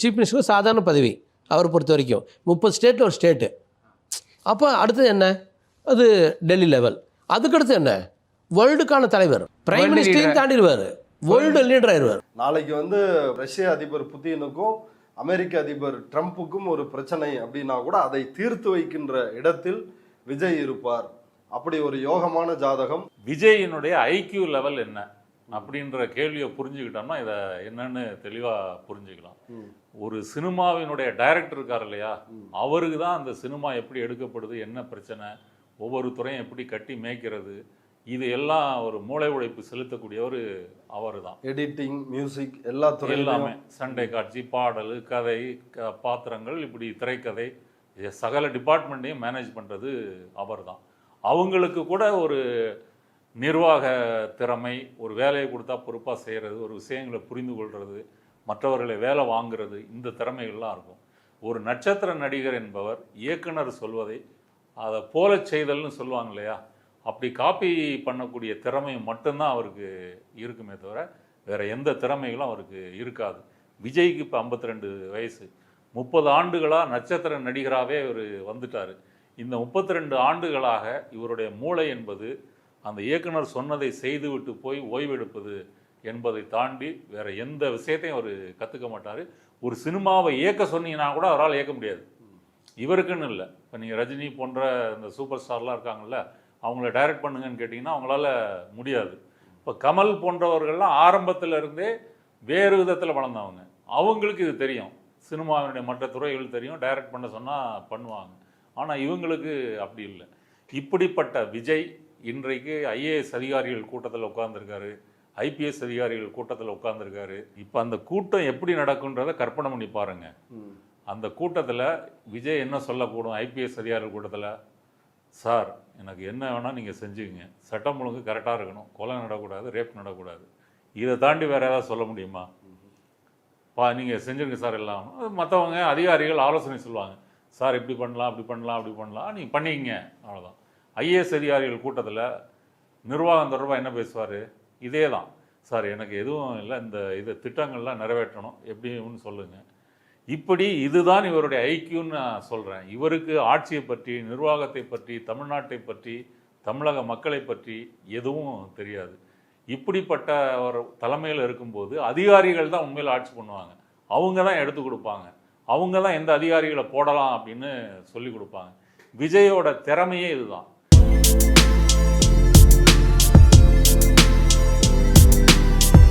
Chief மினிஸ்டருக்கு சாதாரண பதவி அவரை பொறுத்த வரைக்கும் 30 ஸ்டேட்டில் ஒரு ஸ்டேட்டு. அப்போ அடுத்தது என்ன, அது டெல்லி லெவல். அதுக்கடுத்து என்ன, வேர்ல்டுக்கான தலைவர், பிரைம் மினிஸ்டரையும் தாண்டிடுவார், வேர்ல்டு லீடர் ஆயிடுவார். நாளைக்கு ரஷ்ய அதிபர் புதினுக்கும் அமெரிக்க அதிபர் ட்ரம்ப்புக்கும் ஒரு பிரச்சனை அப்படின்னா கூட அதை தீர்த்து வைக்கின்ற இடத்தில் விஜய் இருப்பார். அப்படி ஒரு யோகமான ஜாதகம். விஜயினுடைய ஐக்யூ லெவல் என்ன அப்படின்ற கேள்வியை புரிஞ்சுக்கிட்டோம்னா இதை என்னன்னு தெளிவாக புரிஞ்சுக்கலாம். ஒரு சினிமாவினுடைய டைரக்டர் இருக்கார் இல்லையா, அவருக்கு தான் அந்த சினிமா எப்படி எடுக்கப்படுது, என்ன பிரச்சனை, ஒவ்வொரு துறையும் எப்படி கட்டி மேய்க்கிறது, இது எல்லாம் ஒரு மூளை உழைப்பு செலுத்தக்கூடியவர் அவர் தான். எடிட்டிங், மியூசிக், எல்லா துறையும் எல்லாமே, சண்டை காட்சி, பாடல், கதை, பாத்திரங்கள், இப்படி திரைக்கதை, சகல டிபார்ட்மெண்ட்டையும் மேனேஜ் பண்ணுறது அவர் தான். அவங்களுக்கு கூட ஒரு நிர்வாக திறமை, ஒரு வேலையை கொடுத்தா பொறுப்பாக செய்கிறது, ஒரு விஷயங்களை புரிந்து கொள்வது, மற்றவர்களை வேலை வாங்குறது, இந்த திறமைகள்லாம் இருக்கும். ஒரு நட்சத்திர நடிகர் என்பவர் இயக்குனர் சொல்வதை அதை போல செய்தல்னு சொல்லுவாங்க இல்லையா, அப்படி காப்பி பண்ணக்கூடிய திறமை மட்டும்தான் அவருக்கு இருக்குமே தவிர வேறு எந்த திறமைகளும் அவருக்கு இருக்காது. விஜய்க்கு இப்போ 52 வயசு, 30 ஆண்டுகளாக நட்சத்திர நடிகராகவே இவர் வந்துட்டார். இந்த 32 ஆண்டுகளாக இவருடைய மூளை என்பது அந்த இயக்குனர் சொன்னதை செய்துவிட்டு போய் ஓய்வெடுப்பது என்பதை தாண்டி வேறு எந்த விஷயத்தையும் அவர் கற்றுக்க மாட்டார். ஒரு சினிமாவை இயக்க சொன்னீங்கன்னா கூட அவரால் இயக்க முடியாது, இவருக்குன்னு இல்லை. இப்போ நீங்கள் ரஜினி போன்ற இந்த சூப்பர் ஸ்டார்லாம் இருக்காங்கல்ல, அவங்கள டைரக்ட் பண்ணுங்கன்னு கேட்டிங்கன்னா அவங்களால முடியாது. இப்போ கமல் போன்றவர்கள்லாம் ஆரம்பத்தில் இருந்தே வேறு விதத்தில் வளர்ந்தவங்க, அவங்களுக்கு இது தெரியும், சினிமாவினுடைய மற்ற துறைகள் தெரியும், டைரக்ட் பண்ண சொன்னால் பண்ணுவாங்க. ஆனால் இவங்களுக்கு அப்படி இல்லை. இப்படிப்பட்ட விஜய் இன்றைக்கு ஐஏஎஸ் அதிகாரிகள் கூட்டத்தில் உட்கார்ந்துருக்காரு, ஐபிஎஸ் அதிகாரிகள் கூட்டத்தில் உட்கார்ந்துருக்காரு. இப்போ அந்த கூட்டம் எப்படி நடக்குன்றதை கற்பனை பண்ணி பாருங்க. அந்த கூட்டத்தில் விஜய் என்ன சொல்லக்கூடும், ஐபிஎஸ் அதிகாரிகள் கூட்டத்தில், சார் எனக்கு என்ன வேணால் நீங்கள் செஞ்சுக்கங்க, சட்டம் ஒழுங்கு கரெக்டாக இருக்கணும், கொலை நடக்கூடாது, ரேப் நடக்கூடாது, இதை தாண்டி வேறு ஏதாவது சொல்ல முடியுமா? நீங்கள் செஞ்சுருங்க சார் எல்லாம். மற்றவங்க அதிகாரிகள் ஆலோசனை சொல்லுவாங்க, சார் இப்படி பண்ணலாம், அப்படி பண்ணலாம், அப்படி பண்ணலாம், நீங்கள் பண்ணிக்கங்க, அவ்வளோதான். ஐஏஎஸ் அதிகாரிகள் கூட்டத்தில் நிர்வாகம் தொடர்பாக என்ன பேசுவார், இதே தான், சார் எனக்கு எதுவும் இல்லை, இந்த திட்டங்கள்லாம் நிறைவேற்றணும், எப்படின்னு சொல்லுங்கள். இப்படி இதுதான் இவருடைய ஐக்கியூன்னு நான் சொல்கிறேன். இவருக்கு ஆட்சியை பற்றி, நிர்வாகத்தை பற்றி, தமிழ்நாட்டை பற்றி, தமிழக மக்களை பற்றி எதுவும் தெரியாது. இப்படிப்பட்ட ஒரு தலைமையில் இருக்கும்போது அதிகாரிகள் தான் உண்மையில் ஆட்சி பண்ணுவாங்க, அவங்க தான் எடுத்து கொடுப்பாங்க, அவங்க தான் எந்த அதிகாரிகளை போடலாம் அப்படின்னு சொல்லி கொடுப்பாங்க. விஜயோட திறமையே இதுதான்.